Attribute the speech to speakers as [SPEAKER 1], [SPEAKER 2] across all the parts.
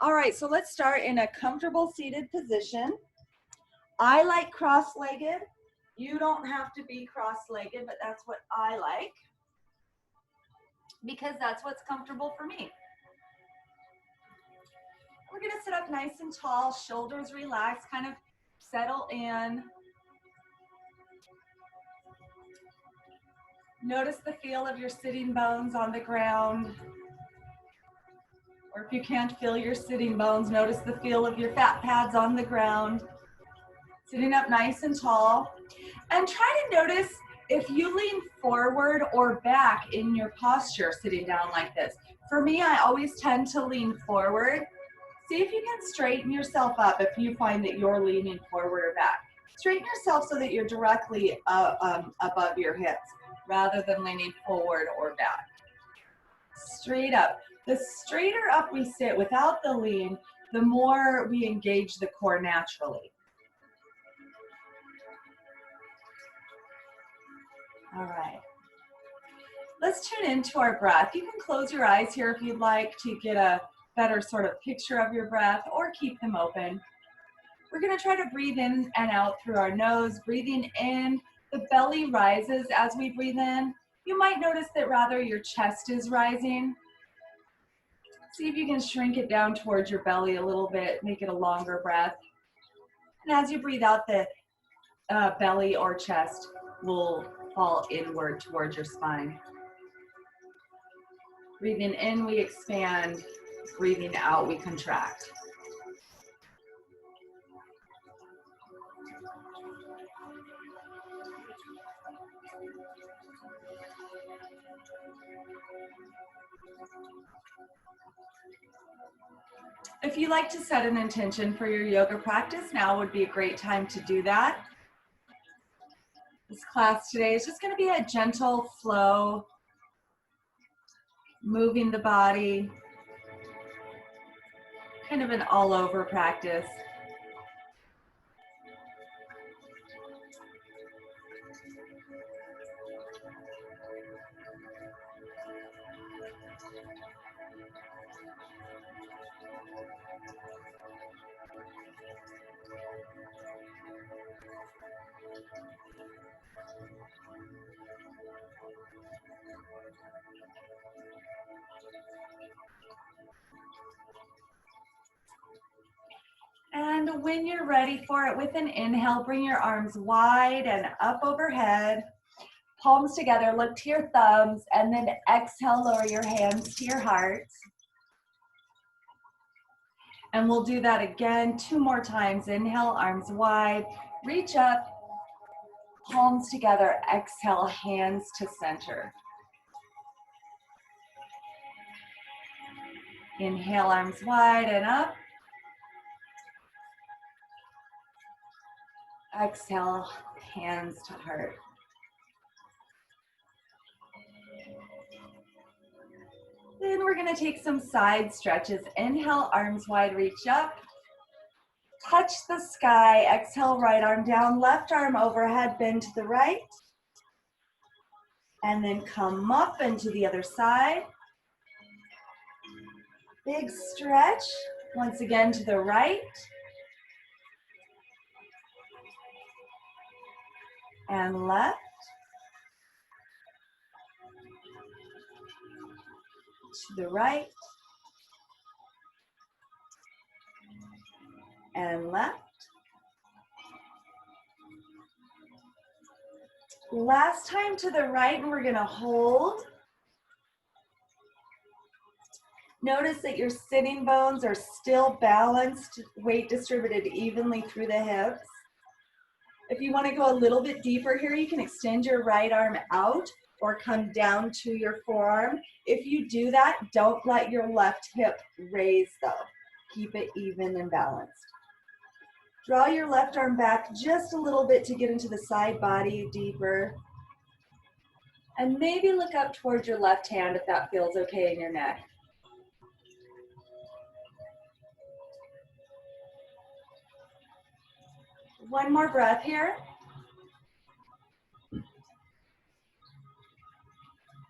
[SPEAKER 1] All right, so let's start in a comfortable seated position. I like cross-legged. You don't have to be cross-legged, but that's what I like because that's what's comfortable for me. We're gonna sit up nice and tall, shoulders relaxed, kind of settle in. Notice the feel of your sitting bones on the ground. Or if you can't feel your sitting bones, notice the feel of your fat pads on the ground. Sitting up nice and tall. And try to notice if you lean forward or back in your posture sitting down like this. For me, I always tend to lean forward. See if you can straighten yourself up if you find that you're leaning forward or back. Straighten yourself so that you're directly above your hips rather than leaning forward or back. Straight up. The straighter up we sit without the lean, the more we engage the core naturally. All right. Let's tune into our breath. You can close your eyes here if you'd like to get a better sort of picture of your breath, or keep them open. We're going to try to breathe in and out through our nose. Breathing in, the belly rises as we breathe in. You might notice that rather your chest is rising. See if you can shrink it down towards your belly a little bit, make it a longer breath. And as you breathe out, the belly or chest will fall inward towards your spine. Breathing in, we expand. Breathing out, we contract. If you like to set an intention for your yoga practice, now would be a great time to do that. This class today is just going to be a gentle flow, moving the body, kind of an all-over practice. And when you're ready for it, with an inhale, bring your arms wide and up overhead. Palms together, look to your thumbs, and then exhale, lower your hands to your heart. And we'll do that again 2 more times. Inhale, arms wide, reach up, palms together, exhale, hands to center. Inhale, arms wide and up. Exhale, hands to heart. Then we're going to take some side stretches. Inhale, arms wide, reach up. Touch the sky. Exhale, right arm down, left arm overhead, bend to the right. And then come up into the other side. Big stretch. Once again to the right. And left. To the right. And left. Last time to the right, and we're going to hold. Notice that your sitting bones are still balanced, weight distributed evenly through the hips. If you want to go a little bit deeper here, you can extend your right arm out or come down to your forearm. If you do that, don't let your left hip raise though. Keep it even and balanced. Draw your left arm back just a little bit to get into the side body deeper. And maybe look up towards your left hand if that feels okay in your neck. One more breath here.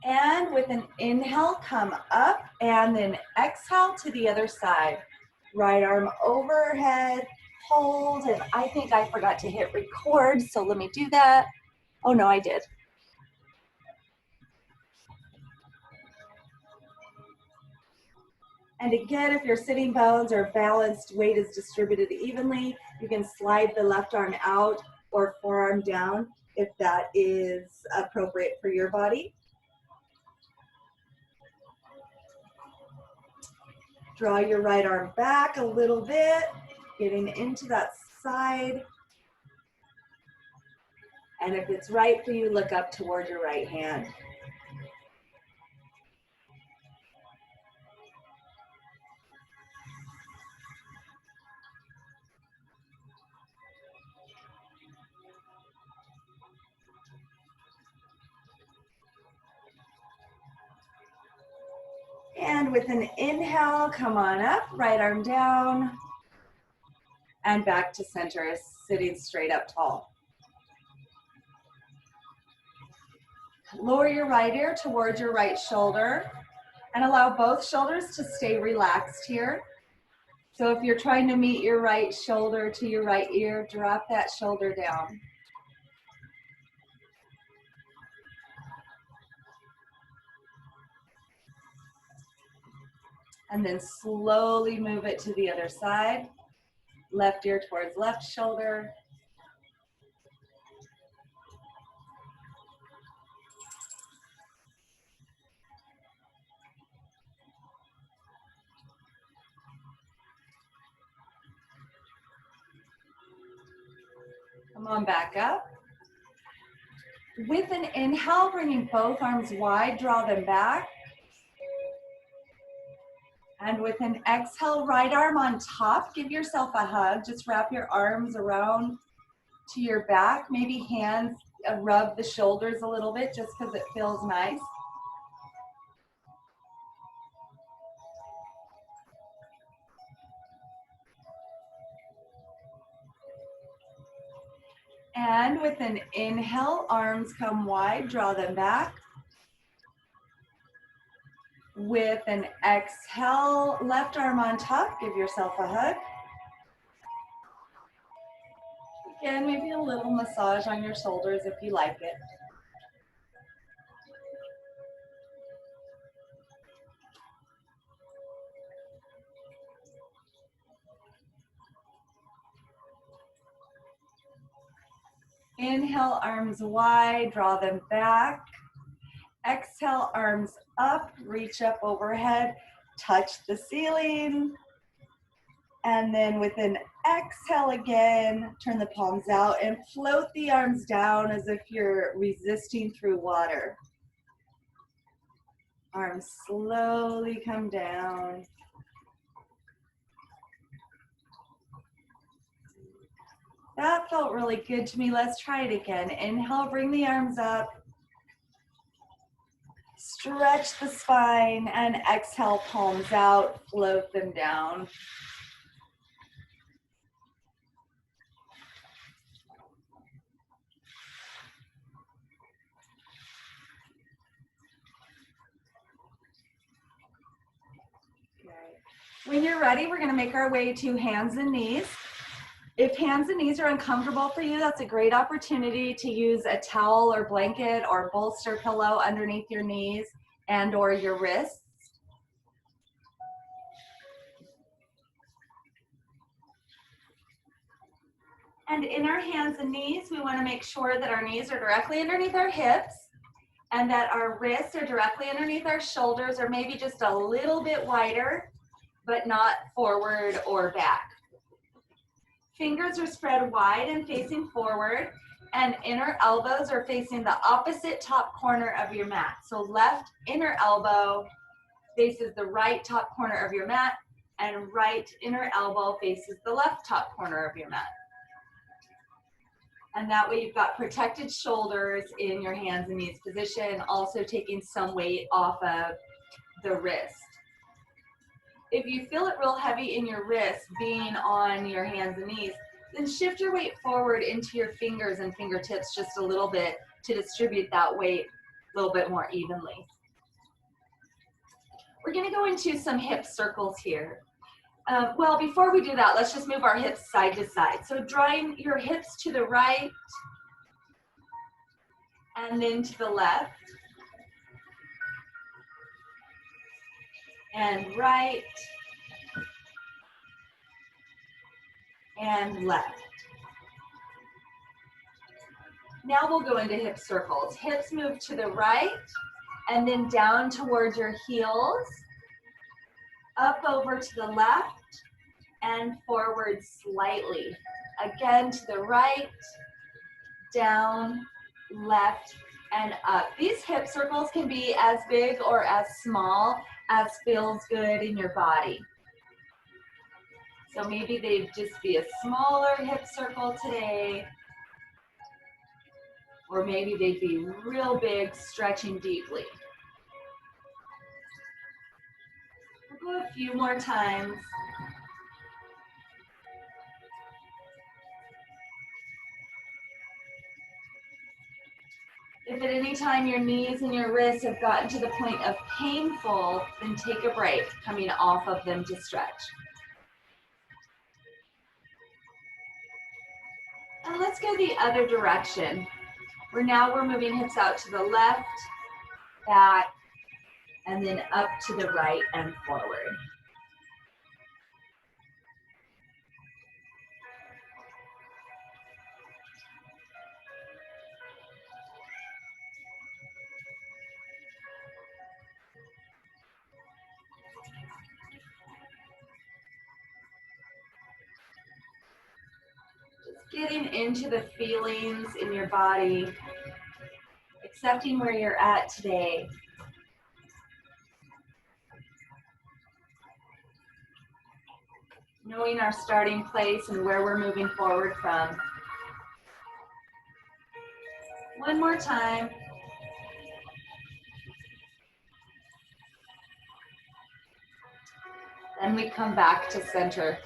[SPEAKER 1] And with an inhale, come up, and then exhale to the other side. Right arm overhead, hold, and I think I forgot to hit record, so let me do that. Oh no, I did. And again, if your sitting bones are balanced, weight is distributed evenly, you can slide the left arm out or forearm down if that is appropriate for your body. Draw your right arm back a little bit, getting into that side. And if it's right for you, look up toward your right hand. And with an inhale, come on up, right arm down, and back to center, sitting straight up tall. Lower your right ear towards your right shoulder and allow both shoulders to stay relaxed here. So if you're trying to meet your right shoulder to your right ear, drop that shoulder down. And then slowly move it to the other side. Left ear towards left shoulder. Come on back up. With an inhale, bringing both arms wide, draw them back. And with an exhale, right arm on top, give yourself a hug. Just wrap your arms around to your back. Maybe hands rub the shoulders a little bit just because it feels nice. And with an inhale, arms come wide, draw them back. With an exhale, left arm on top, give yourself a hug. Again, maybe a little massage on your shoulders if you like it. Inhale, arms wide, draw them back. Exhale, arms up, reach up overhead, touch the ceiling. And then with an exhale again, turn the palms out and float the arms down as if you're resisting through water. Arms slowly come down. That felt really good to me. Let's try it again. Inhale, bring the arms up. Stretch the spine and exhale, palms out, float them down. When you're ready, we're going to make our way to hands and knees. If hands and knees are uncomfortable for you, that's a great opportunity to use a towel or blanket or bolster pillow underneath your knees and or your wrists. And in our hands and knees, we want to make sure that our knees are directly underneath our hips and that our wrists are directly underneath our shoulders or maybe just a little bit wider, but not forward or back. Fingers are spread wide and facing forward, and inner elbows are facing the opposite top corner of your mat. So left inner elbow faces the right top corner of your mat, and right inner elbow faces the left top corner of your mat. And that way you've got protected shoulders in your hands and knees position, also taking some weight off of the wrist. If you feel it real heavy in your wrist being on your hands and knees, then shift your weight forward into your fingers and fingertips just a little bit to distribute that weight a little bit more evenly. We're going to go into some hip circles here. Well, before we do that, let's just move our hips side to side. So drawing your hips to the right and then to the left. And right and left. Now we'll go into hip circles. Hips move to the right and then down towards your heels, up over to the left and forward slightly. Again to the right, down, left, and up. These hip circles can be as big or as small as feels good in your body. So maybe they'd just be a smaller hip circle today, or maybe they'd be real big, stretching deeply. We'll go a few more times. If at any time your knees and your wrists have gotten to the point of painful, then take a break coming off of them to stretch. And let's go the other direction. We're moving hips out to the left, back, and then up to the right and forward. Getting into the feelings in your body, accepting where you're at today. Knowing our starting place and where we're moving forward from. One more time. Then we come back to center.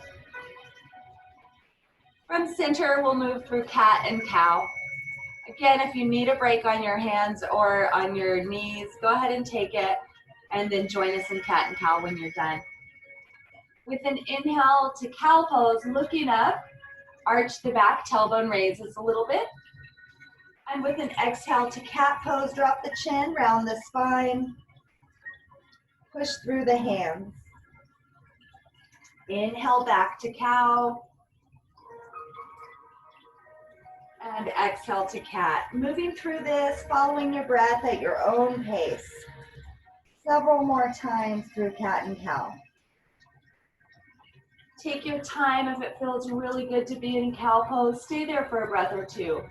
[SPEAKER 1] From center, we'll move through cat and cow. Again, if you need a break on your hands or on your knees, go ahead and take it, and then join us in cat and cow when you're done. With an inhale to cow pose, looking up, arch the back, tailbone raises a little bit. And with an exhale to cat pose, drop the chin, round the spine, push through the hands. Inhale back to cow. And exhale to cat. Moving through this, following your breath at your own pace. Several more times through cat and cow. Take your time. If it feels really good to be in cow pose, stay there for a breath or two.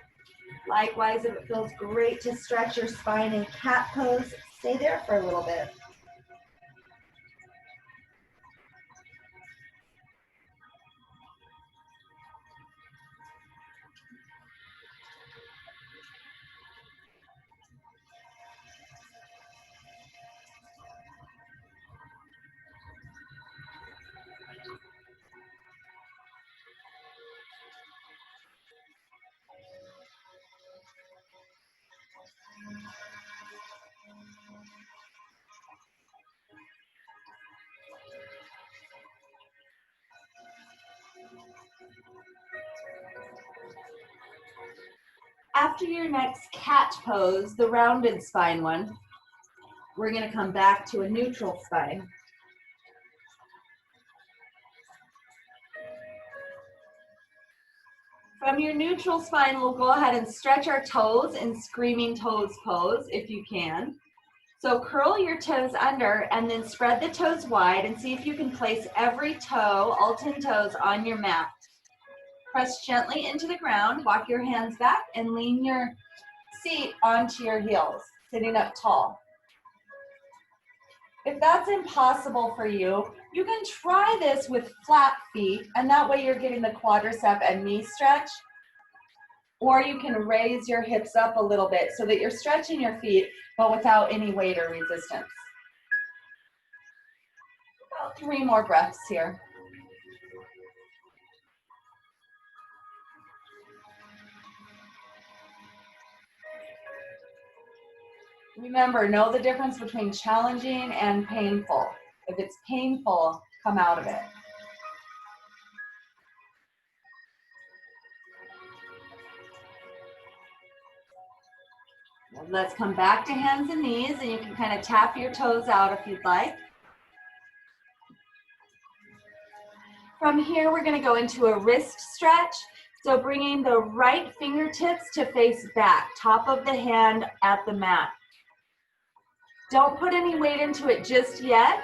[SPEAKER 1] Likewise, if it feels great to stretch your spine in cat pose, stay there for a little bit. After your next cat pose, the rounded spine one, we're going to come back to a neutral spine. From your neutral spine, we'll go ahead and stretch our toes in screaming toes pose if you can. So curl your toes under and then spread the toes wide and see if you can place every toe, all 10 toes, on your mat. Press gently into the ground, walk your hands back, and lean your seat onto your heels, sitting up tall. If that's impossible for you, you can try this with flat feet, and that way you're getting the quadricep and knee stretch. Or you can raise your hips up a little bit so that you're stretching your feet, but without any weight or resistance. About 3 more breaths here. Remember, know the difference between challenging and painful. If it's painful, come out of it. Let's come back to hands and knees, and you can kind of tap your toes out if you'd like. From here, we're going to go into a wrist stretch. So bringing the right fingertips to face back, top of the hand at the mat. Don't put any weight into it just yet.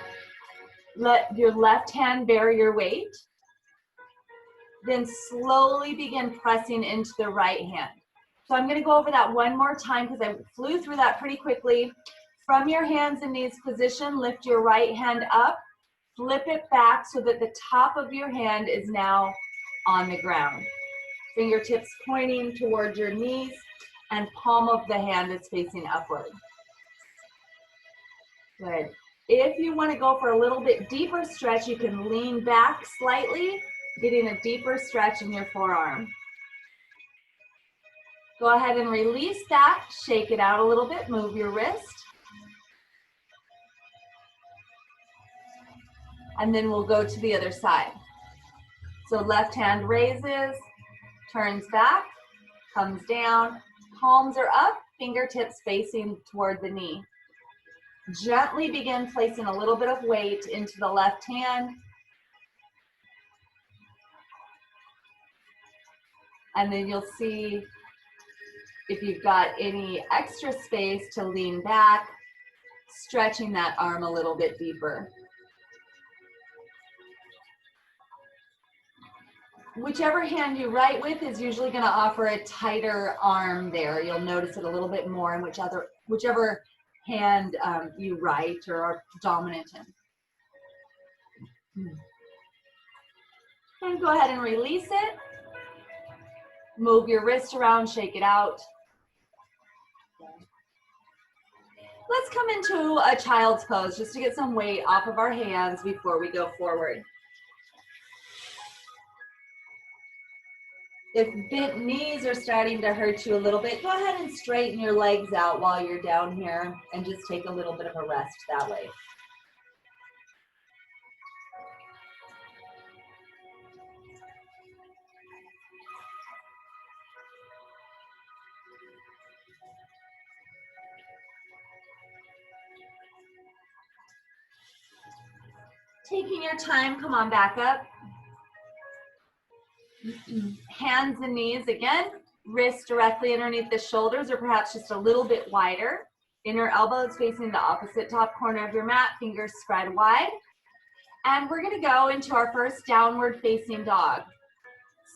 [SPEAKER 1] Let your left hand bear your weight. Then slowly begin pressing into the right hand. So I'm going to go over that one more time because I flew through that pretty quickly. From your hands and knees position, lift your right hand up, flip it back so that the top of your hand is now on the ground. Fingertips pointing towards your knees and palm of the hand is facing upward. Good. If you want to go for a little bit deeper stretch, you can lean back slightly, getting a deeper stretch in your forearm. Go ahead and release that, shake it out a little bit, move your wrist. And then we'll go to the other side. So left hand raises, turns back, comes down, palms are up, fingertips facing toward the knee. Gently begin placing a little bit of weight into the left hand. And then you'll see if you've got any extra space to lean back, stretching that arm a little bit deeper. Whichever hand you write with is usually going to offer a tighter arm there. You'll notice it a little bit more in whichever hand you write or are dominant in. And go ahead and release it. Move your wrist around, shake it out. Let's come into a child's pose just to get some weight off of our hands before we go forward. If bent knees are starting to hurt you a little bit, go ahead and straighten your legs out while you're down here and just take a little bit of a rest that way. Taking your time, come on back up. Hands and knees again, wrists directly underneath the shoulders or perhaps just a little bit wider. Inner elbows facing the opposite top corner of your mat, fingers spread wide. And we're gonna go into our first downward facing dog.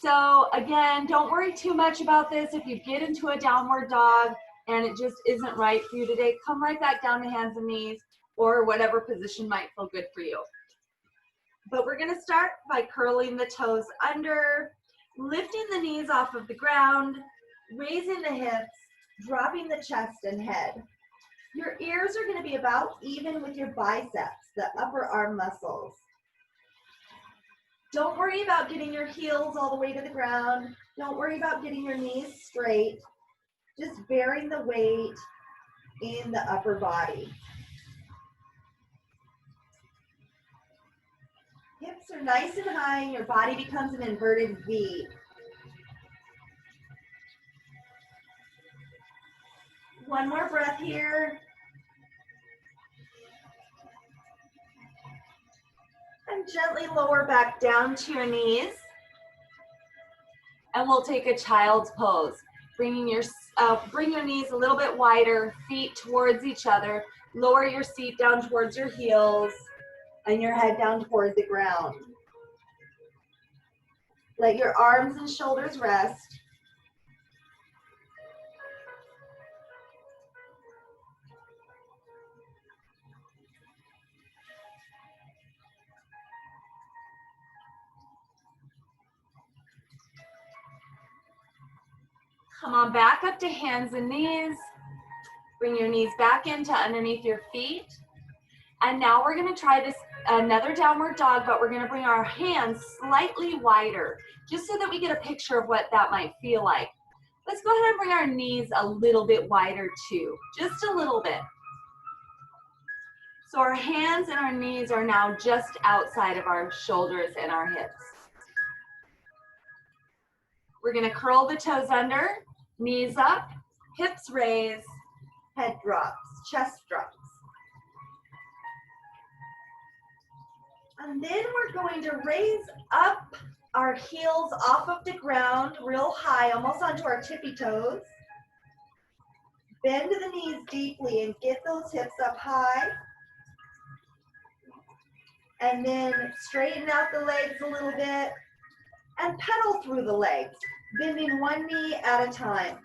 [SPEAKER 1] So again, don't worry too much about this. If you get into a downward dog and it just isn't right for you today, come right back down to hands and knees or whatever position might feel good for you. But we're gonna start by curling the toes under, lifting the knees off of the ground, raising the hips, dropping the chest and head. Your ears are gonna be about even with your biceps, the upper arm muscles. Don't worry about getting your heels all the way to the ground. Don't worry about getting your knees straight. Just bearing the weight in the upper body. Hips are nice and high and your body becomes an inverted V. One more breath here. And gently lower back down to your knees. And we'll take a child's pose. Bring your knees a little bit wider, feet towards each other. Lower your seat down towards your heels and your head down towards the ground. Let your arms and shoulders rest. Come on back up to hands and knees. Bring your knees back into underneath your feet. And now we're gonna try this, another downward dog, but we're gonna bring our hands slightly wider, just so that we get a picture of what that might feel like. Let's go ahead and bring our knees a little bit wider too, just a little bit. So our hands and our knees are now just outside of our shoulders and our hips. We're gonna curl the toes under, knees up, hips raised, head drops, chest drops. And then we're going to raise up our heels off of the ground real high, almost onto our tippy toes. Bend the knees deeply and get those hips up high. And then straighten out the legs a little bit and pedal through the legs, bending one knee at a time.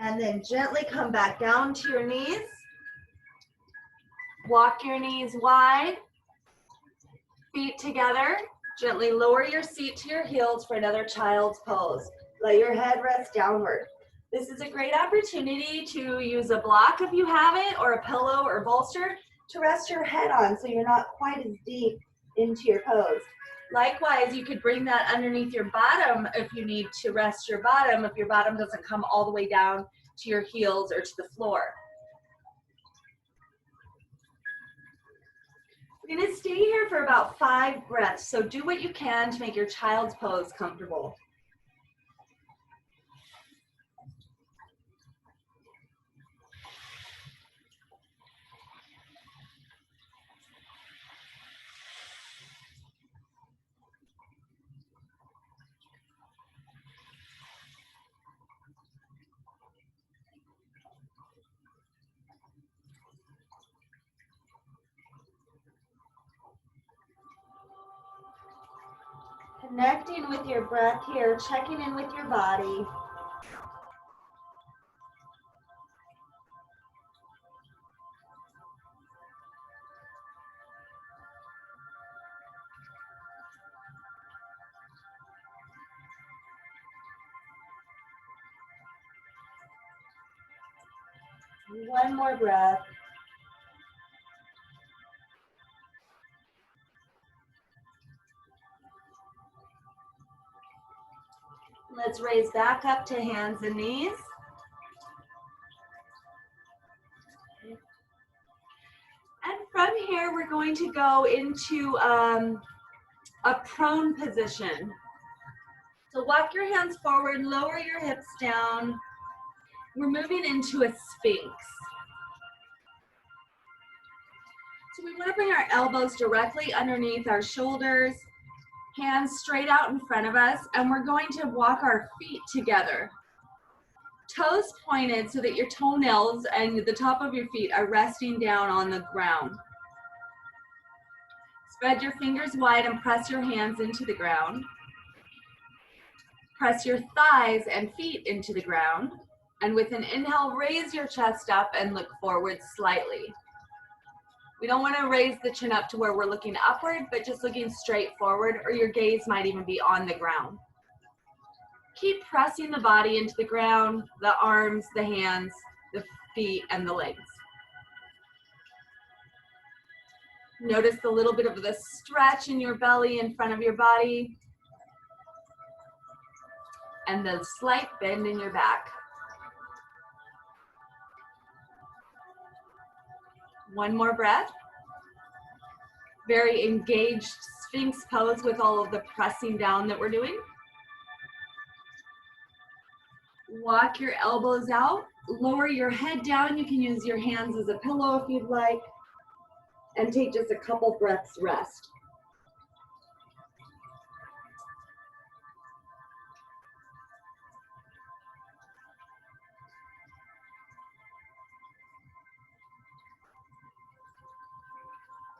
[SPEAKER 1] And then gently come back down to your knees. Walk your knees wide, feet together. Gently lower your seat to your heels for another child's pose. Let your head rest downward. This is a great opportunity to use a block if you have it, or a pillow or bolster to rest your head on so you're not quite as deep into your pose. Likewise, you could bring that underneath your bottom if you need to rest your bottom, if your bottom doesn't come all the way down to your heels or to the floor. We're going to stay here for about 5 breaths, so do what you can to make your child's pose comfortable. Connecting with your breath here, checking in with your body. One more breath. Let's raise back up to hands and knees. And from here, we're going to go into a prone position. So walk your hands forward, lower your hips down. We're moving into a sphinx. So we want to bring our elbows directly underneath our shoulders, hands straight out in front of us, and we're going to walk our feet together. Toes pointed so that your toenails and the top of your feet are resting down on the ground. Spread your fingers wide and press your hands into the ground. Press your thighs and feet into the ground. And with an inhale, raise your chest up and look forward slightly. We don't want to raise the chin up to where we're looking upward, but just looking straight forward, or your gaze might even be on the ground. Keep pressing the body into the ground, the arms, the hands, the feet, and the legs. Notice the little bit of the stretch in your belly in front of your body, and the slight bend in your back. One more breath. Very engaged Sphinx pose with all of the pressing down that we're doing. Walk your elbows out, lower your head down. You can use your hands as a pillow if you'd like, and take just a couple breaths rest.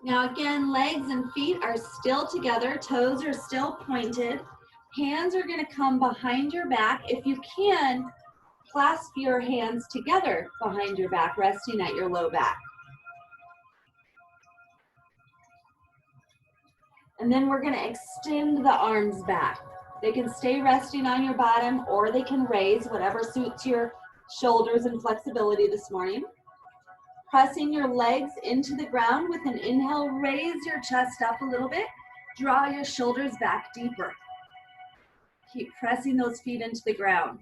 [SPEAKER 1] Now again, legs and feet are still together, toes are still pointed. Hands are going to come behind your back. If you can, clasp your hands together behind your back, resting at your low back. And then we're going to extend the arms back. They can stay resting on your bottom, or they can raise, whatever suits your shoulders and flexibility this morning. Pressing your legs into the ground with an inhale, raise your chest up a little bit. Draw your shoulders back deeper. Keep pressing those feet into the ground.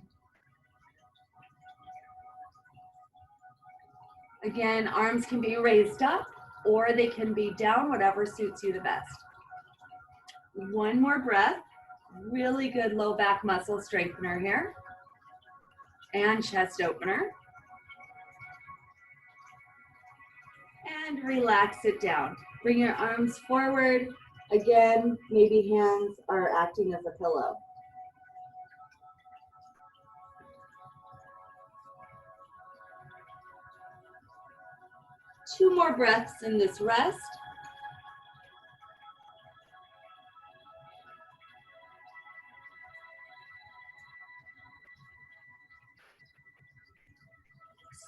[SPEAKER 1] Again, arms can be raised up or they can be down, whatever suits you the best. One more breath. Really good low back muscle strengthener here. And chest opener. And relax it down. Bring your arms forward. Again, maybe hands are acting as a pillow. Two more breaths in this rest.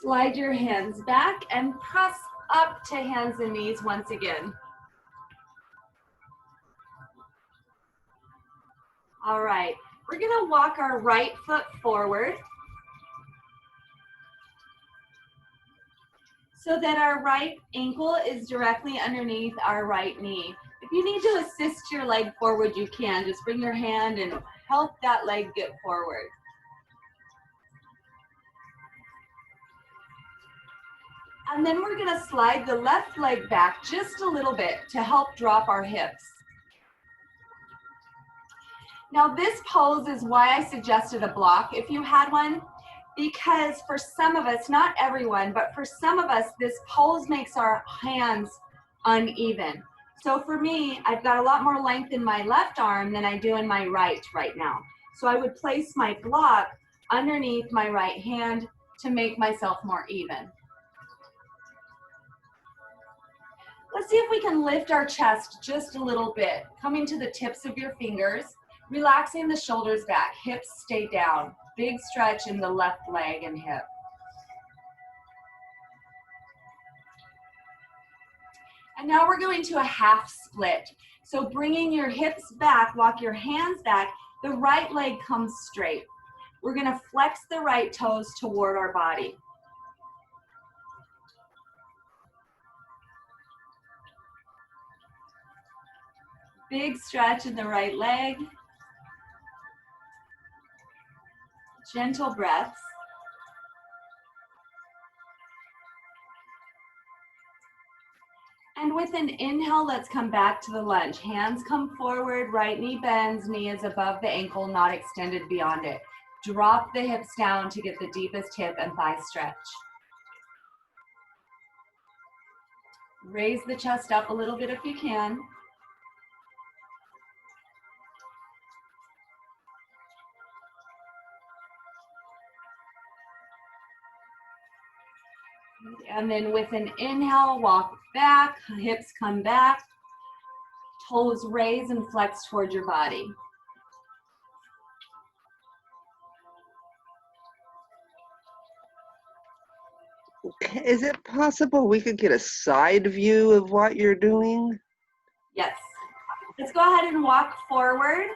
[SPEAKER 1] Slide your hands back and press up to hands and knees once again. All right, we're gonna walk our right foot forward so that our right ankle is directly underneath our right knee. If you need to assist your leg forward, you can. Just bring your hand and help that leg get forward. And then we're gonna slide the left leg back just a little bit to help drop our hips. Now this pose is why I suggested a block if you had one, because for some of us, not everyone, but for some of us, this pose makes our hands uneven. So for me, I've got a lot more length in my left arm than I do in my right now. So I would place my block underneath my right hand to make myself more even. Let's see if we can lift our chest just a little bit, coming to the tips of your fingers, relaxing the shoulders back, hips stay down, big stretch in the left leg and hip. And now we're going to a half split. So bringing your hips back, walk your hands back, the right leg comes straight. We're gonna flex the right toes toward our body. Big stretch in the right leg. Gentle breaths. And with an inhale, let's come back to the lunge. Hands come forward, right knee bends, knee is above the ankle, not extended beyond it. Drop the hips down to get the deepest hip and thigh stretch. Raise the chest up a little bit if you can. And then with an inhale, walk back, hips come back, toes raise and flex towards your body.
[SPEAKER 2] Okay. Is it possible we could get a side view of what you're doing?
[SPEAKER 1] Yes. Let's go ahead and walk forward.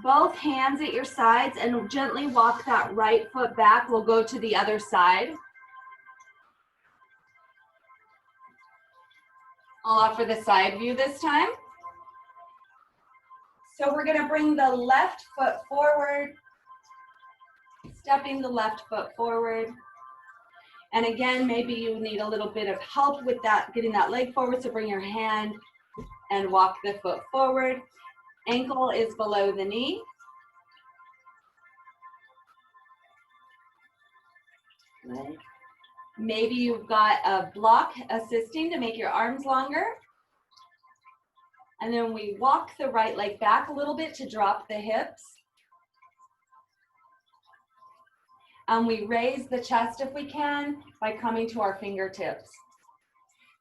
[SPEAKER 1] Both hands at your sides and gently walk that right foot back. We'll go to the other side. I'll offer the side view this time. So we're gonna bring the left foot forward, stepping the left foot forward. And again, maybe you need a little bit of help with that, getting that leg forward, so bring your hand and walk the foot forward. Ankle is below the knee. Good. Maybe you've got a block assisting to make your arms longer. And then we walk the right leg back a little bit to drop the hips. And we raise the chest if we can by coming to our fingertips.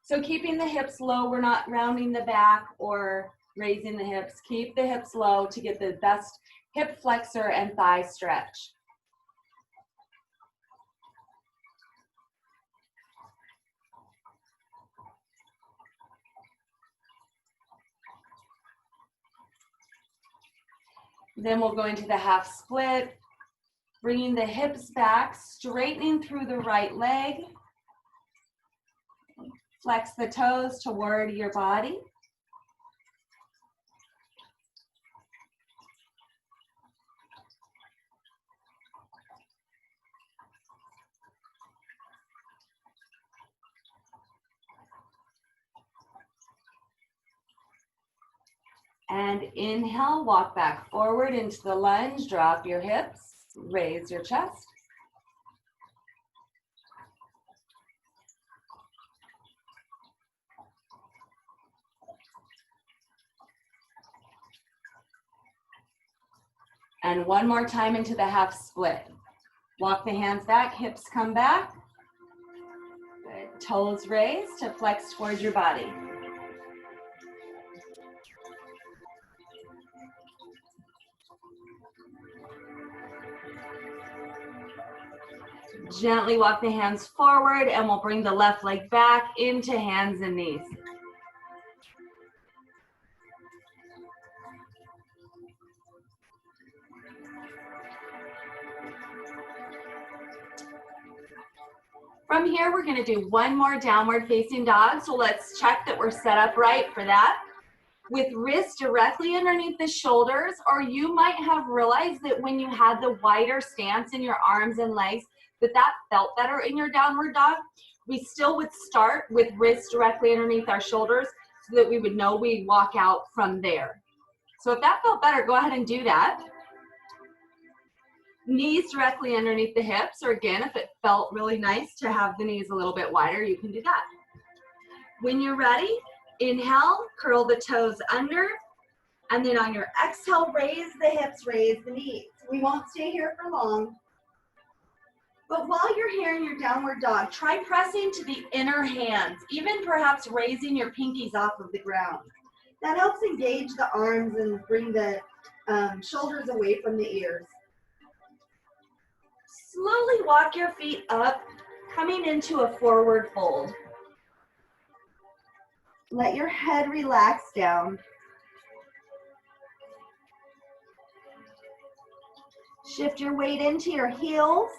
[SPEAKER 1] So keeping the hips low, we're not rounding the back or raising the hips. Keep the hips low to get the best hip flexor and thigh stretch. Then we'll go into the half split, bringing the hips back, straightening through the right leg. Flex the toes toward your body. And inhale, walk back forward into the lunge, drop your hips, raise your chest. And one more time into the half split. Walk the hands back, hips come back. Good. Toes raised to flex towards your body. Gently walk the hands forward and we'll bring the left leg back into hands and knees. From here, we're going to do one more downward facing dog. So let's check that we're set up right for that. With wrists directly underneath the shoulders, or you might have realized that when you had the wider stance in your arms and legs, that felt better in your downward dog. We still would start with wrists directly underneath our shoulders so that we would know we walk out from there. So if that felt better, go ahead and do that. Knees directly underneath the hips, or again, if it felt really nice to have the knees a little bit wider, you can do that. When you're ready, inhale, curl the toes under, and then on your exhale, raise the hips, raise the knees. We won't stay here for long. But while you're here in your downward dog, try pressing to the inner hands, even perhaps raising your pinkies off of the ground. That helps engage the arms and bring the shoulders away from the ears. Slowly walk your feet up, coming into a forward fold. Let your head relax down. Shift your weight into your heels.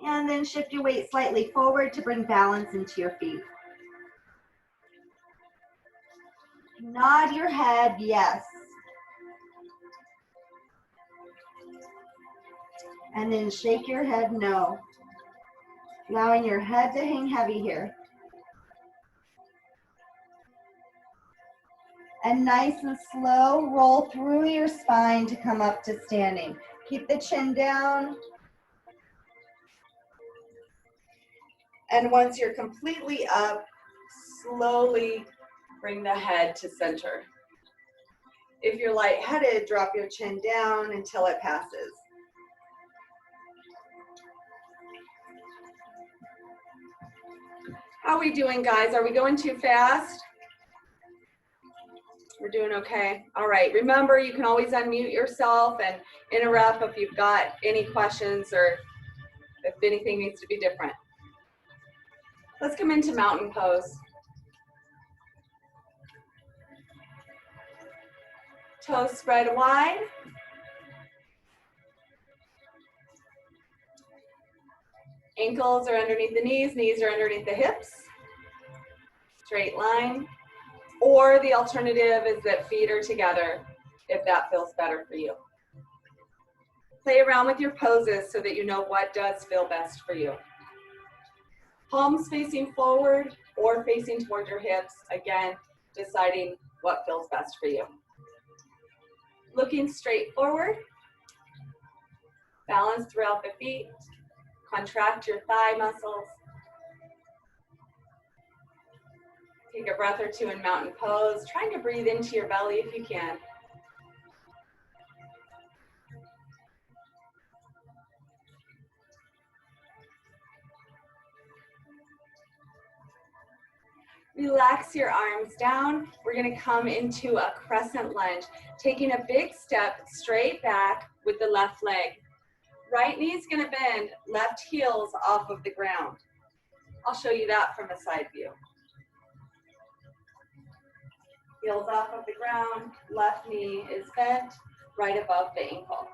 [SPEAKER 1] And then shift your weight slightly forward to bring balance into your feet. Nod your head, yes. And then shake your head, no. Allowing your head to hang heavy here. And nice and slow, roll through your spine to come up to standing. Keep the chin down. And once you're completely up, slowly bring the head to center. If you're lightheaded, drop your chin down until it passes. How are we doing, guys? Are we going too fast? We're doing okay. All right. Remember, you can always unmute yourself and interrupt if you've got any questions or if anything needs to be different. Let's come into mountain pose. Toes spread wide. Ankles are underneath the knees, knees are underneath the hips. Straight line. Or the alternative is that feet are together, if that feels better for you. Play around with your poses so that you know what does feel best for you. Palms facing forward or facing toward your hips. Again, deciding what feels best for you. Looking straight forward. Balance throughout the feet. Contract your thigh muscles. Take a breath or two in mountain pose, trying to breathe into your belly if you can. Relax your arms down. We're going to come into a crescent lunge, taking a big step straight back with the left leg. Right knee's going to bend, left heel's off of the ground. I'll show you that from a side view. Heels off of the ground, left knee is bent, right above the ankle.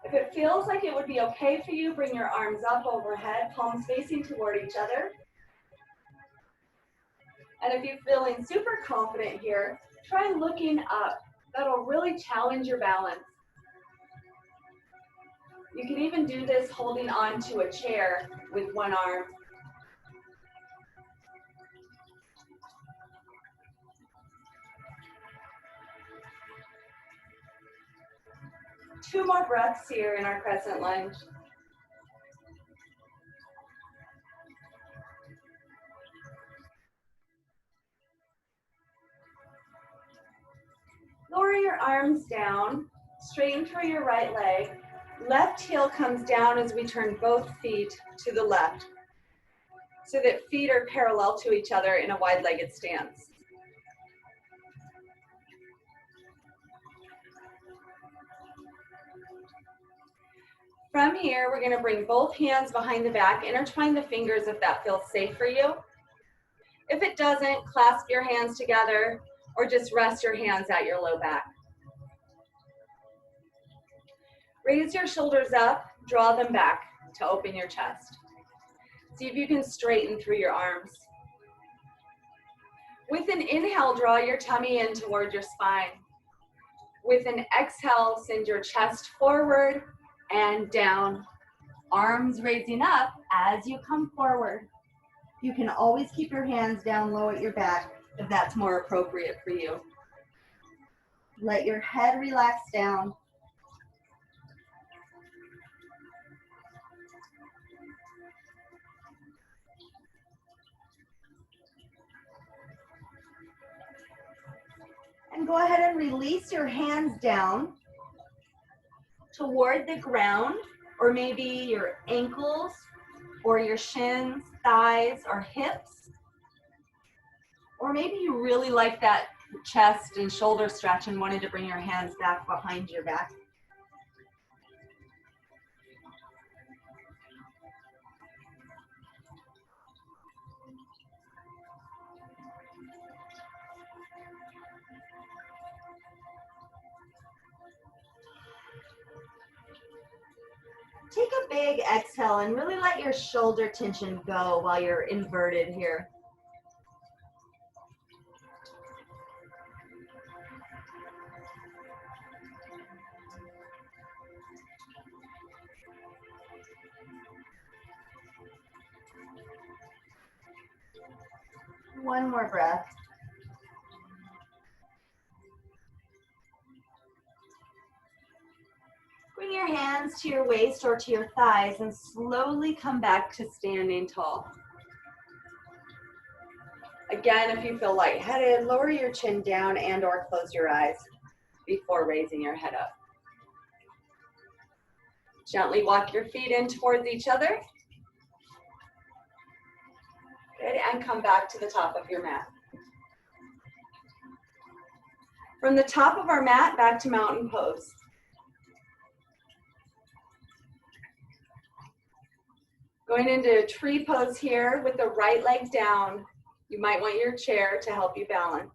[SPEAKER 1] If it feels like it would be okay for you, bring your arms up overhead, palms facing toward each other. And if you're feeling super confident here, try looking up. That'll really challenge your balance. You can even do this holding on to a chair with one arm. 2 more breaths here in our crescent lunge. Lower your arms down, straighten through your right leg. Left heel comes down as we turn both feet to the left, so that feet are parallel to each other in a wide-legged stance. From here, we're gonna bring both hands behind the back, intertwine the fingers if that feels safe for you. If it doesn't, clasp your hands together or just rest your hands at your low back. Raise your shoulders up, draw them back to open your chest. See if you can straighten through your arms. With an inhale, draw your tummy in toward your spine. With an exhale, send your chest forward and down. Arms raising up as you come forward. You can always keep your hands down low at your back if that's more appropriate for you. Let your head relax down. And go ahead and release your hands down toward the ground, or maybe your ankles, or your shins, thighs, or hips. Or maybe you really like that chest and shoulder stretch and wanted to bring your hands back behind your back. Take a big exhale and really let your shoulder tension go while you're inverted here. One more breath. Bring your hands to your waist or to your thighs and slowly come back to standing tall. Again, if you feel lightheaded, lower your chin down and or close your eyes before raising your head up. Gently walk your feet in towards each other. Good, and come back to the top of your mat. From the top of our mat, back to mountain pose. Going into a tree pose here with the right leg down. You might want your chair to help you balance.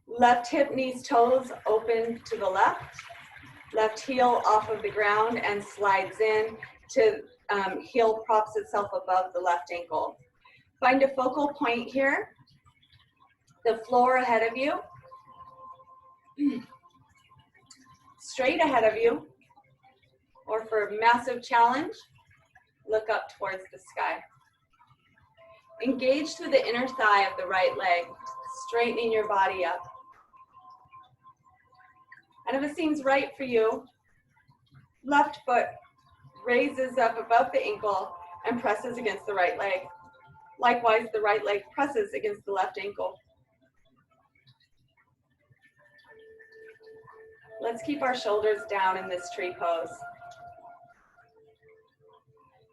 [SPEAKER 1] Left hip, knees, toes open to the left. Left heel off of the ground and slides in to heel props itself above the left ankle. Find a focal point here. The floor ahead of you. Straight ahead of you. Or for a massive challenge, look up towards the sky. Engage through the inner thigh of the right leg, straightening your body up. And if it seems right for you, left foot raises up above the ankle and presses against the right leg. Likewise, the right leg presses against the left ankle. Let's keep our shoulders down in this tree pose.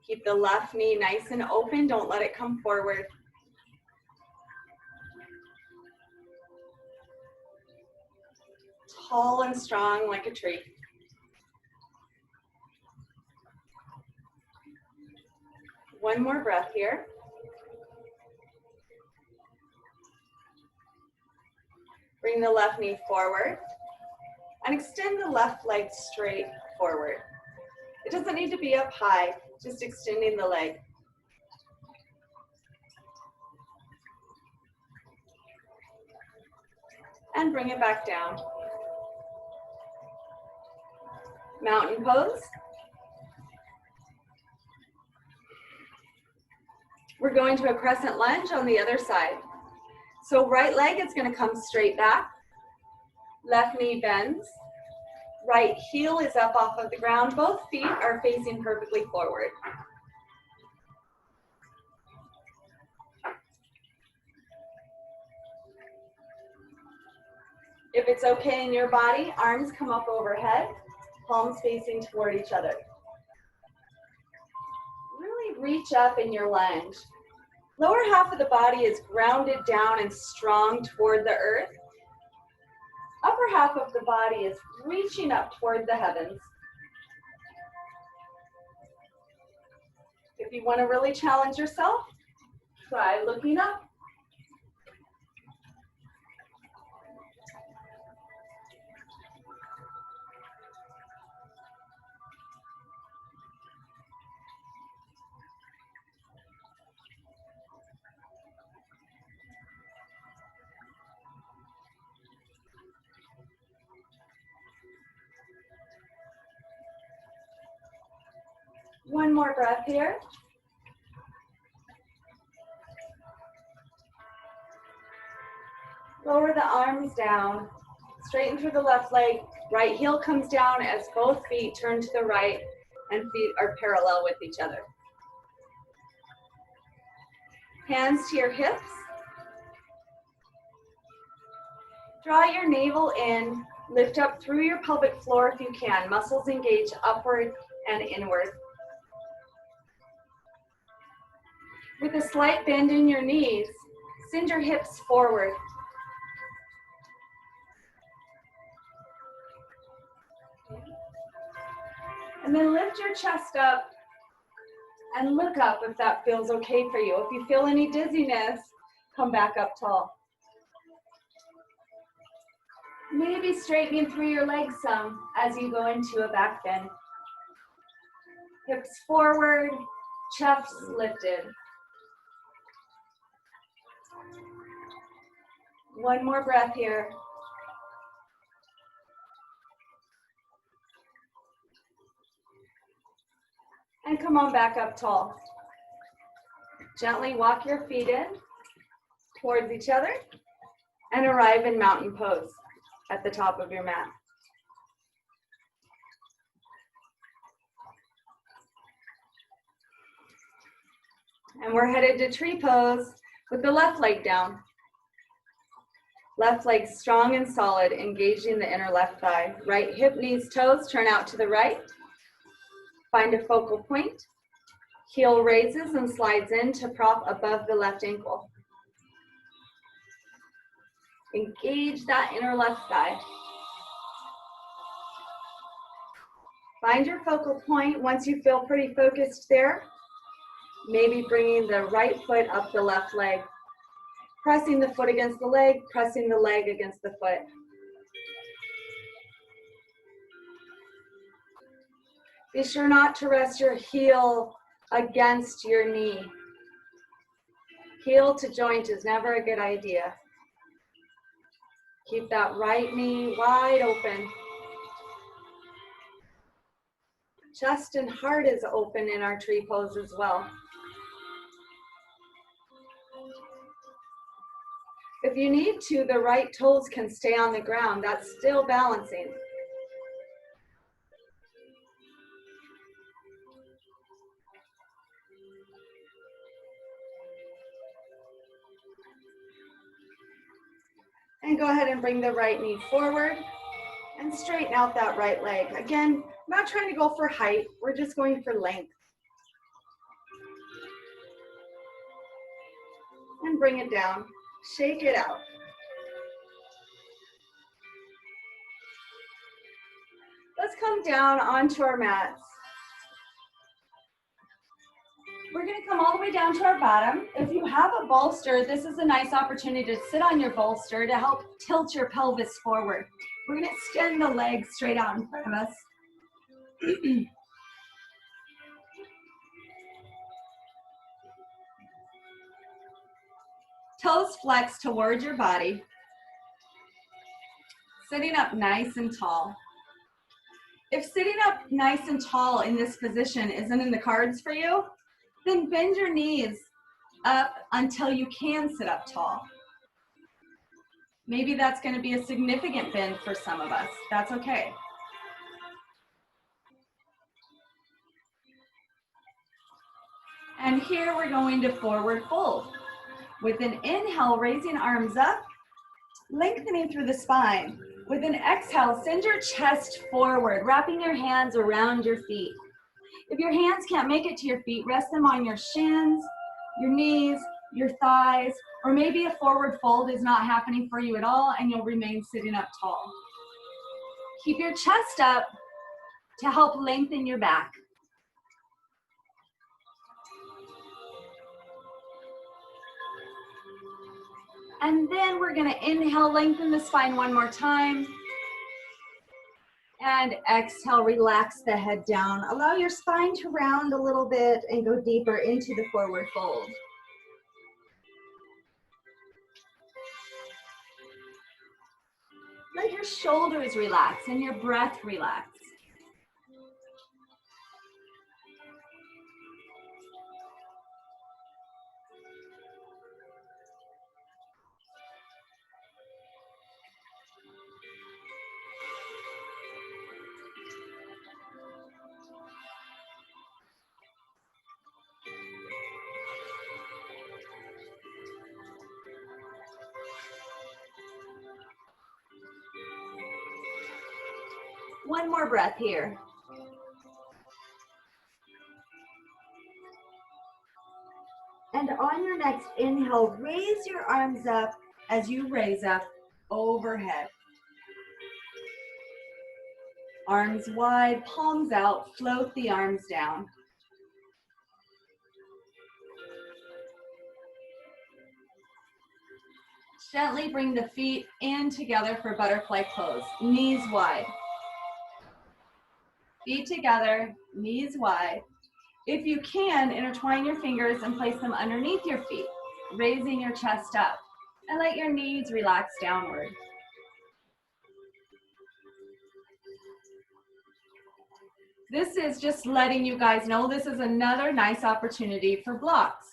[SPEAKER 1] Keep the left knee nice and open. Don't let it come forward. Tall and strong like a tree. One more breath here. Bring the left knee forward and extend the left leg straight forward. It doesn't need to be up high, just extending the leg. And bring it back down. Mountain pose. We're going to a crescent lunge on the other side. So right leg is going to come straight back. Left knee bends. Right heel is up off of the ground. Both feet are facing perfectly forward. If it's okay in your body, arms come up overhead, palms facing toward each other. Really reach up in your lunge. Lower half of the body is grounded down and strong toward the earth. Upper half of the body is reaching up toward the heavens. If you want to really challenge yourself, try looking up. One more breath here. Lower the arms down, straighten through the left leg, right heel comes down as both feet turn to the right and feet are parallel with each other. Hands to your hips. Draw your navel in, lift up through your pelvic floor if you can. Muscles engage upward and inward. With a slight bend in your knees, send your hips forward. And then lift your chest up and look up if that feels okay for you. If you feel any dizziness, come back up tall. Maybe straightening through your legs some as you go into a back bend. Hips forward, chest lifted. One more breath here. And come on back up tall. Gently walk your feet in towards each other and arrive in mountain pose at the top of your mat. And we're headed to tree pose with the left leg down. Left leg strong and solid, engaging the inner left thigh. Right hip, knees, toes, turn out to the right. Find a focal point. Heel raises and slides in to prop above the left ankle. Engage that inner left thigh. Find your focal point. Once you feel pretty focused there, maybe bringing the right foot up the left leg. Pressing the foot against the leg, pressing the leg against the foot. Be sure not to rest your heel against your knee. Heel to joint is never a good idea. Keep that right knee wide open. Chest and heart is open in our tree pose as well. If you need to, the right toes can stay on the ground. That's still balancing. And go ahead and bring the right knee forward and straighten out that right leg. Again, I'm not trying to go for height. We're just going for length. And bring it down. Shake it out. Let's come down onto our mats. We're going to come all the way down to our bottom. If you have a bolster, this is a nice opportunity to sit on your bolster to help tilt your pelvis forward. We're going to extend the legs straight out in front of us. Toes flex towards your body. Sitting up nice and tall. If sitting up nice and tall in this position isn't in the cards for you, then bend your knees up until you can sit up tall. Maybe that's going to be a significant bend for some of us. That's okay. And here we're going to forward fold. With an inhale, raising arms up, lengthening through the spine. With an exhale, send your chest forward, wrapping your hands around your feet. If your hands can't make it to your feet, rest them on your shins, your knees, your thighs, or maybe a forward fold is not happening for you at all and you'll remain sitting up tall. Keep your chest up to help lengthen your back. And then we're going to inhale, lengthen the spine one more time. And exhale, relax the head down. Allow your spine to round a little bit and go deeper into the forward fold. Let your shoulders relax and your breath relax. One more breath here. And on your next inhale, raise your arms up as you raise up overhead. Arms wide, palms out, float the arms down. Gently bring the feet in together for butterfly pose, knees wide. Feet together, knees wide. If you can, intertwine your fingers and place them underneath your feet, raising your chest up, and let your knees relax downward. This is just letting you guys know this is another nice opportunity for blocks.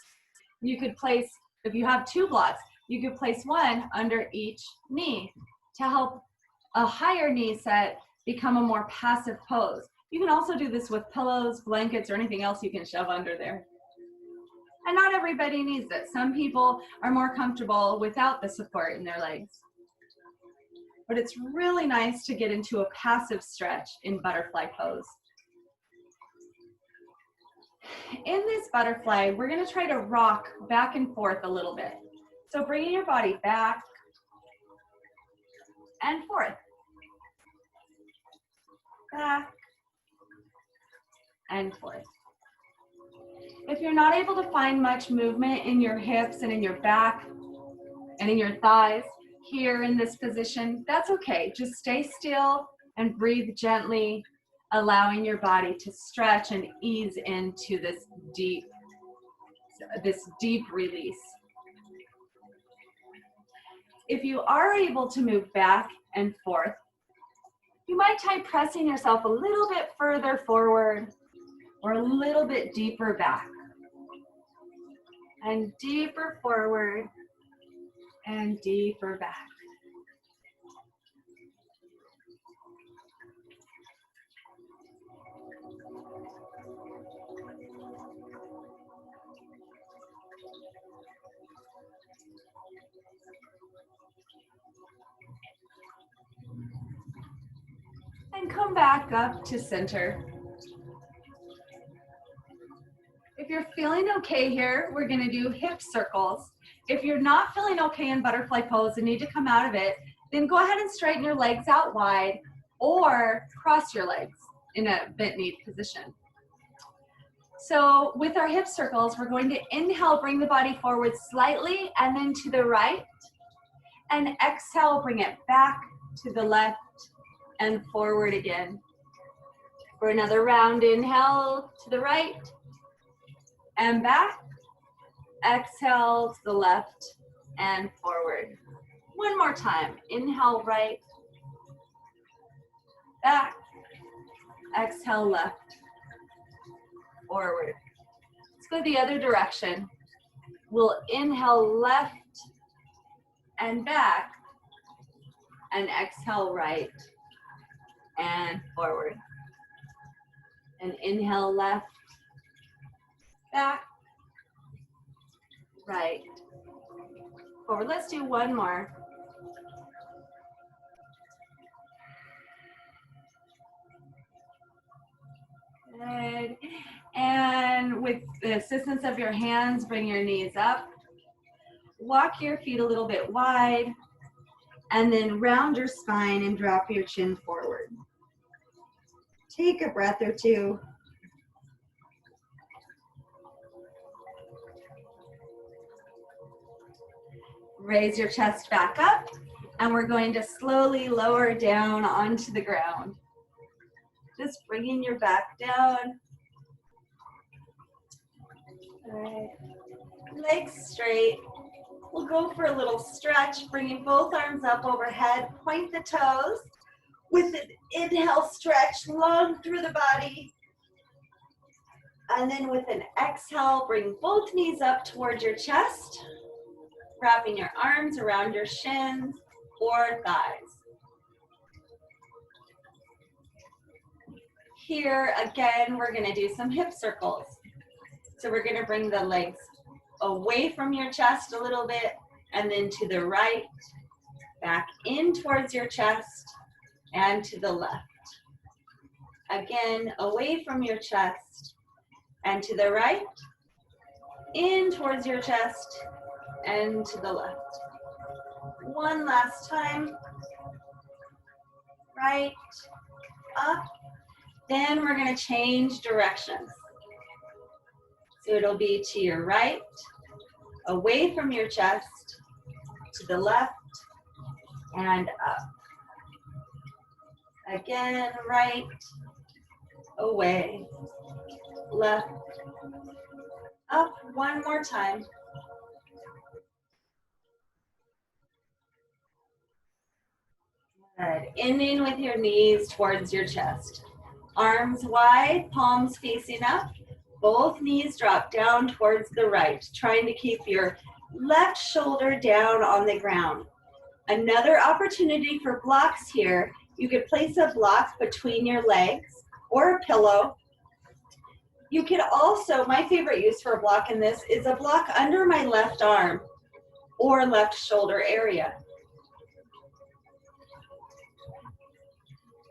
[SPEAKER 1] You could place, if you have two blocks, you could place one under each knee to help a higher knee set become a more passive pose. You can also do this with pillows, blankets, or anything else you can shove under there. And not everybody needs it. Some people are more comfortable without the support in their legs. But it's really nice to get into a passive stretch in butterfly pose. In this butterfly, we're going to try to rock back and forth a little bit. So bringing your body back and forth. Back and forth. If you're not able to find much movement in your hips and in your back and in your thighs here in this position, that's okay. Just stay still and breathe gently, allowing your body to stretch and ease into this deep release. If you are able to move back and forth, you might try pressing yourself a little bit further forward or a little bit deeper back. And deeper forward and deeper back. And come back up to center. If you're feeling okay here, we're going to do hip circles. If you're not feeling okay in butterfly pose and need to come out of it, then go ahead and straighten your legs out wide or cross your legs in a bent knee position. So with our hip circles, we're going to inhale, bring the body forward slightly and then to the right. And exhale, bring it back to the left and forward again. For another round, inhale to the right and back. Exhale to the left and forward. One more time. Inhale right, back. Exhale left, forward. Let's go the other direction. We'll inhale left and back.
[SPEAKER 3] and exhale right and forward. And inhale left, back, right, forward. Let's do one more. Good. And with the assistance of your hands, bring your knees up. Walk your feet a little bit wide. And then round your spine and drop your chin forward. Take a breath or two. Raise your chest back up, and we're going to slowly lower down onto the ground. Just bringing your back down. All right. Legs straight. We'll go for a little stretch, bringing both arms up overhead. Point the toes. With an inhale, stretch long through the body. And then with an exhale, bring both knees up towards your chest, wrapping your arms around your shins or thighs. Here, again, we're gonna do some hip circles. So we're gonna bring the legs away from your chest a little bit, and then to the right, back in towards your chest, and to the left. Again, away from your chest, and to the right, in towards your chest, and to the left. One last time. Right, up. Then we're gonna change directions. So it'll be to your right, away from your chest, to the left, and up. Again, right, away, left, up. One more time. Good. Ending with your knees towards your chest. Arms wide, palms facing up. Both knees drop down towards the right, trying to keep your left shoulder down on the ground. Another opportunity for blocks here. You could place a block between your legs or a pillow. You could also, my favorite use for a block in this is a block under my left arm or left shoulder area.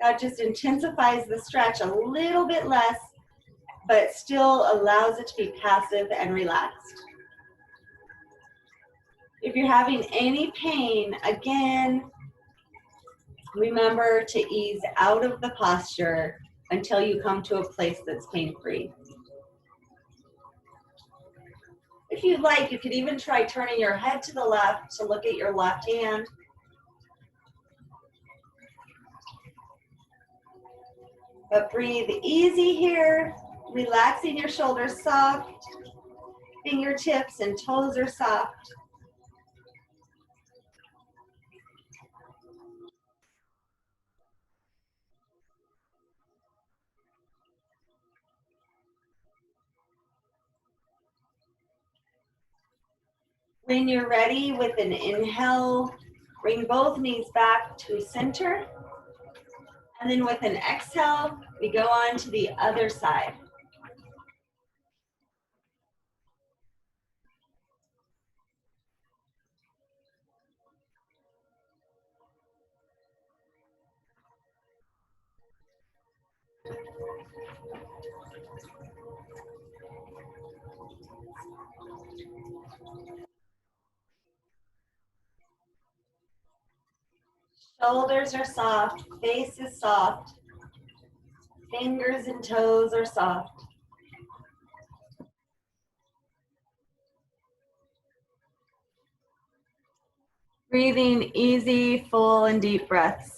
[SPEAKER 3] That just intensifies the stretch a little bit less, but still allows it to be passive and relaxed. If you're having any pain, again, remember to ease out of the posture until you come to a place that's pain-free. If you'd like, you could even try turning your head to the left to look at your left hand. But breathe easy here, relaxing your shoulders soft, fingertips and toes are soft. When you're ready, with an inhale, bring both knees back to center. And then with an exhale, we go on to the other side. Shoulders are soft, face is soft, fingers and toes are soft. Breathing easy, full, and deep breaths.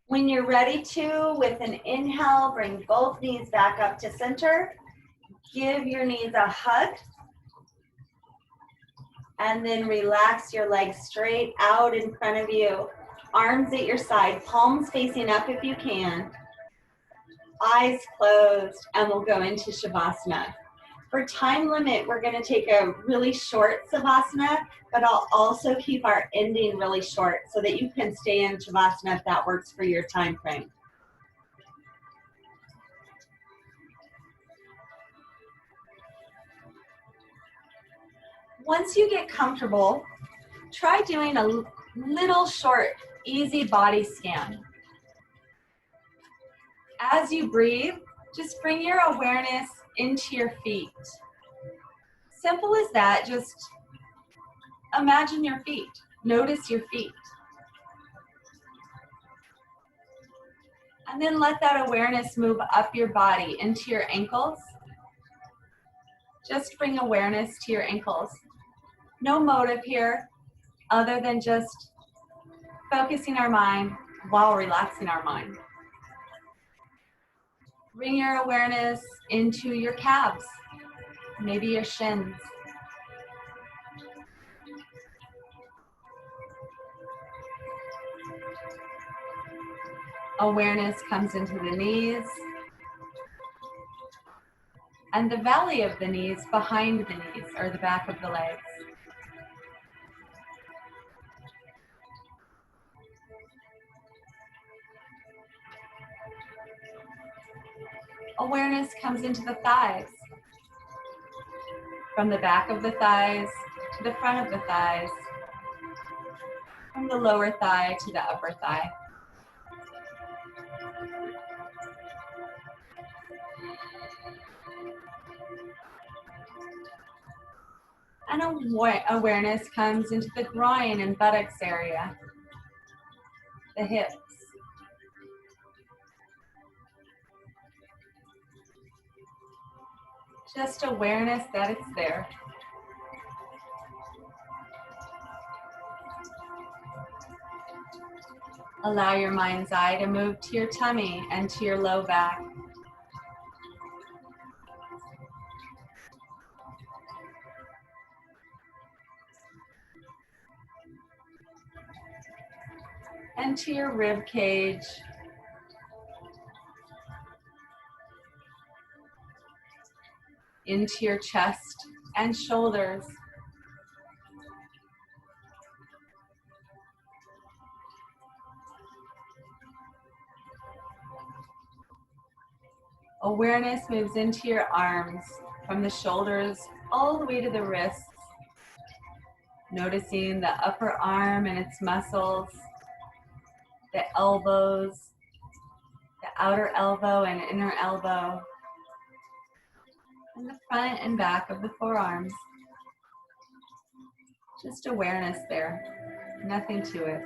[SPEAKER 3] When you're ready to, with an inhale, bring both knees back up to center. Give your knees a hug. And then relax your legs straight out in front of you. Arms at your side, palms facing up if you can. Eyes closed, and we'll go into Shavasana. For time limit, we're going to take a really short Savasana, but I'll also keep our ending really short so that you can stay in Shavasana if that works for your time frame. Once you get comfortable, try doing a little short, easy body scan. As you breathe, just bring your awareness into your feet. Simple as that, just imagine your feet. Notice your feet. And then let that awareness move up your body into your ankles. Just bring awareness to your ankles. No motive here other than just focusing our mind while relaxing our mind. Bring your awareness into your calves, maybe your shins. Awareness comes into the knees and the valley of the knees behind the knees, or the back of the legs. Awareness comes into the thighs, from the back of the thighs to the front of the thighs, from the lower thigh to the upper thigh. And awareness comes into the groin and buttocks area, the hips. Just awareness that it's there. Allow your mind's eye to move to your tummy and to your low back. And to your rib cage. Into your chest and shoulders. Awareness moves into your arms, from the shoulders all the way to the wrists. Noticing the upper arm and its muscles, the elbows, the outer elbow and inner elbow, and the front and back of the forearms. Just awareness there, nothing to it.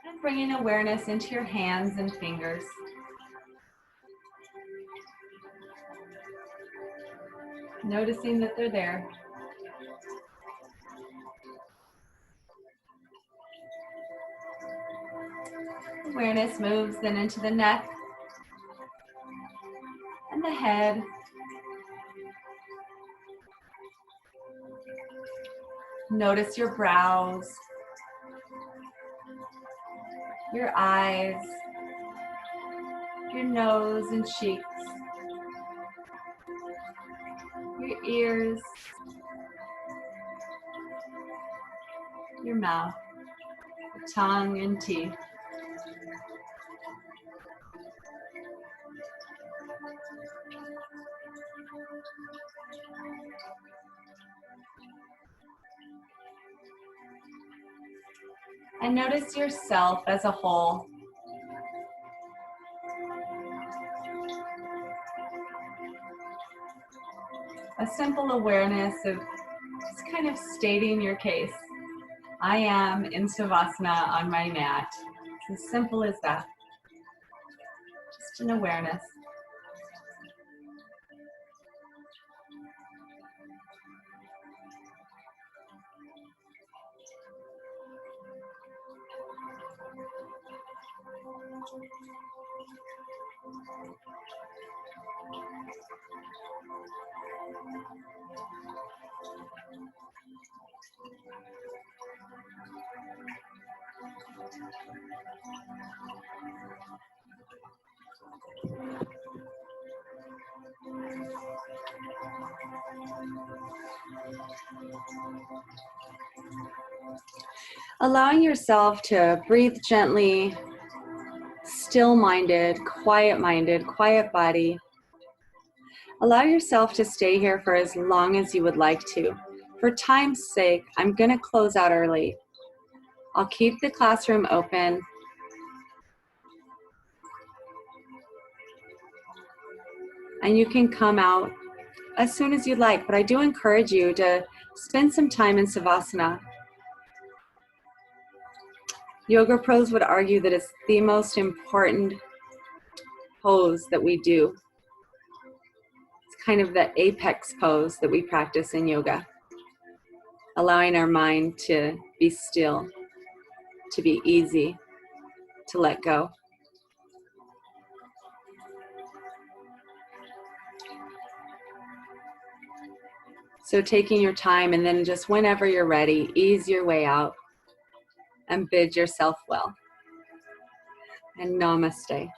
[SPEAKER 3] And bringing awareness into your hands and fingers. Noticing that they're there. Awareness moves then into the neck and the head. Notice your brows, your eyes, your nose and cheeks, your ears, your mouth, your tongue and teeth. And notice yourself as a whole. A simple awareness of just kind of stating your case. I am in Savasana on my mat. It's as simple as that. Just an awareness.
[SPEAKER 4] Allowing yourself to breathe gently, still-minded, quiet body. Allow yourself to stay here for as long as you would like to. For time's sake, I'm going to close out early. I'll keep the classroom open. And you can come out as soon as you'd like, but I do encourage you to spend some time in Savasana. Yoga pros would argue that it's the most important pose that we do. It's kind of the apex pose that we practice in yoga, allowing our mind to be still, to be easy, to let go. So taking your time, and then just whenever you're ready, ease your way out and bid yourself well. And namaste.